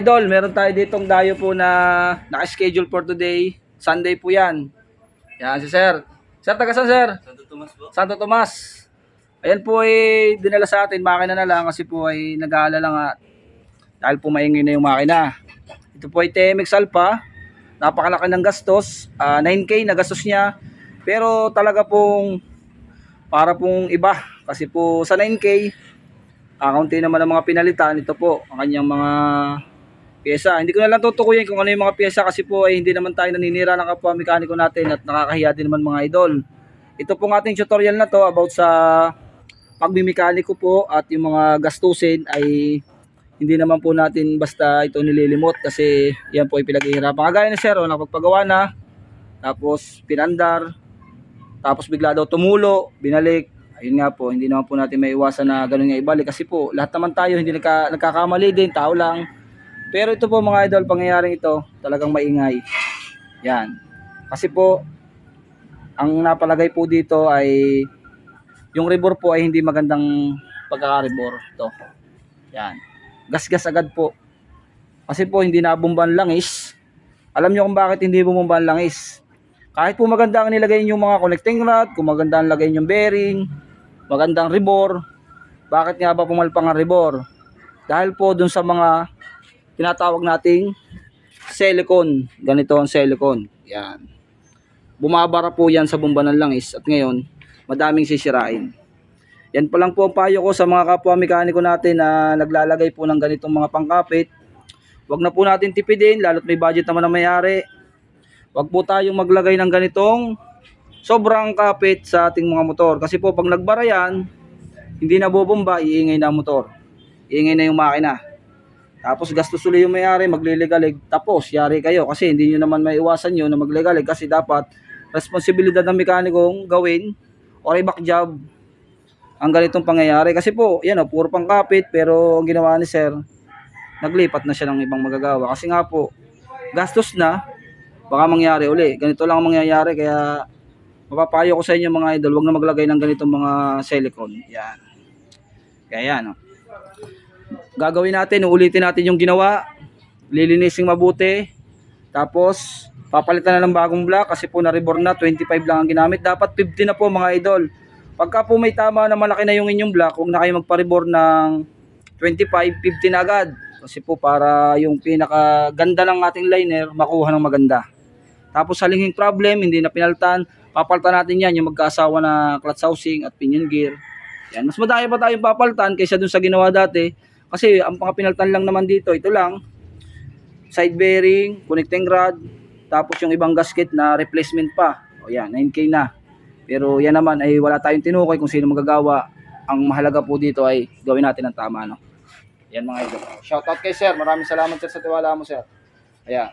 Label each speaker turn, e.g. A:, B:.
A: idol, meron tayo ditong dayo po na naka-schedule for today. Sunday po yan. Yan si sir. Sir, taga saan sir?
B: Santo Tomas po.
A: Santo Tomas. Ayan po ay dinala sa atin, makina na lang kasi po ay nag-aalala nga dahil po maingay na yung makina. Ito po ay TMX Alpha. Napakalaki ng gastos. 9K na gastos niya. Pero talaga pong para pong iba. Kasi po sa 9K, kaunti naman ang mga pinalitan. Ito po, ang kanyang mga pyesa. Hindi ko na lang tutukuyin kung ano yung mga pyesa kasi po ay hindi naman tayo naninira ng kapwa mekaniko natin at nakakahiya din naman mga idol. Ito pong ating tutorial na to about sa pagmimekaniko po at yung mga gastusin ay hindi naman po natin basta ito nililimot kasi yan po ay pinaghihirapan. Kagaya ni sir, nakapagpagawa na, tapos pinandar, tapos bigla daw tumulo, binalik. Ayun nga po, hindi naman po natin maiwasan na ganun nga ibalik kasi po lahat naman tayo hindi nagkakamali din, tao lang. Pero ito po mga idol, pangyayaring ito talagang maingay. Yan. Kasi po ang napalagay po dito ay yung rebor po ay hindi magandang pagkaka-rebor. Ito. Yan. Gas-gas agad po. Kasi po hindi nabumban langis. Alam nyo kung bakit hindi bumumban langis. Kahit po maganda ang nilagay yung mga connecting rod, kung maganda ang lagay yung bearing, magandang rebor, bakit nga ba pumalpang ang rebor? Dahil po dun sa mga tinatawag nating silicone. Ganito ang silicone. Yan. Bumabara po yan sa bumba ng langis at ngayon madaming sisirain. Yan pa lang po ang payo ko sa mga kapwa mekaniko natin na naglalagay po ng ganitong mga pangkapit. Huwag na po natin tipidin lalo't may budget naman ang may-ari. Huwag po tayong maglagay ng ganitong sobrang kapit sa ating mga motor. Kasi po pag nagbara yan, hindi na bubomba, iingay na ang motor. Iingay na yung makina. Tapos gastos ulit yung may-ari, magliligalig. Tapos yari kayo kasi hindi nyo naman maiwasan yun na magligalig. Kasi dapat responsibilidad ng mekanikong gawin or i-back job ang ganitong pangyayari. Kasi po, yan o, puro pangkapit. Pero ang ginawa ni sir, naglipat na siya ng ibang magagawa. Kasi nga po, gastos na, baka mangyari uli. Ganito lang ang mangyayari. Kaya mapapayo ko sa inyo mga idol, huwag na maglagay ng ganitong mga silicone. Yan. Kaya yan o. Gagawin natin, uulitin natin yung ginawa. Lilinising mabuti. Tapos, papalitan na ng bagong block kasi po na-reborn na, 25 lang ang ginamit. Dapat 50 na po mga idol. Pagka po may tama na malaki na yung inyong block, huwag na kayo magpa-reborn ng 25, 50 na agad. Kasi po para yung pinakaganda ng ating liner, makuha ng maganda. Tapos sa linking problem, hindi na pinaltan, papaltan natin yan, yung magkaasawa na clutch housing at pinion gear. Yan. Mas madami pa tayong papaltan kaysa dun sa ginawa dati. Kasi ang mga pinaltan lang naman dito, ito lang. Side bearing, connecting rod, tapos yung ibang gasket na replacement pa. O yan, 9K na. Pero yan naman ay wala tayong tinukoy kung sino magagawa. Ang mahalaga po dito ay gawin natin ang tama. No? Yan mga idol. Shoutout kay sir. Maraming salamat sir sa tiwala mo sir. Ayan.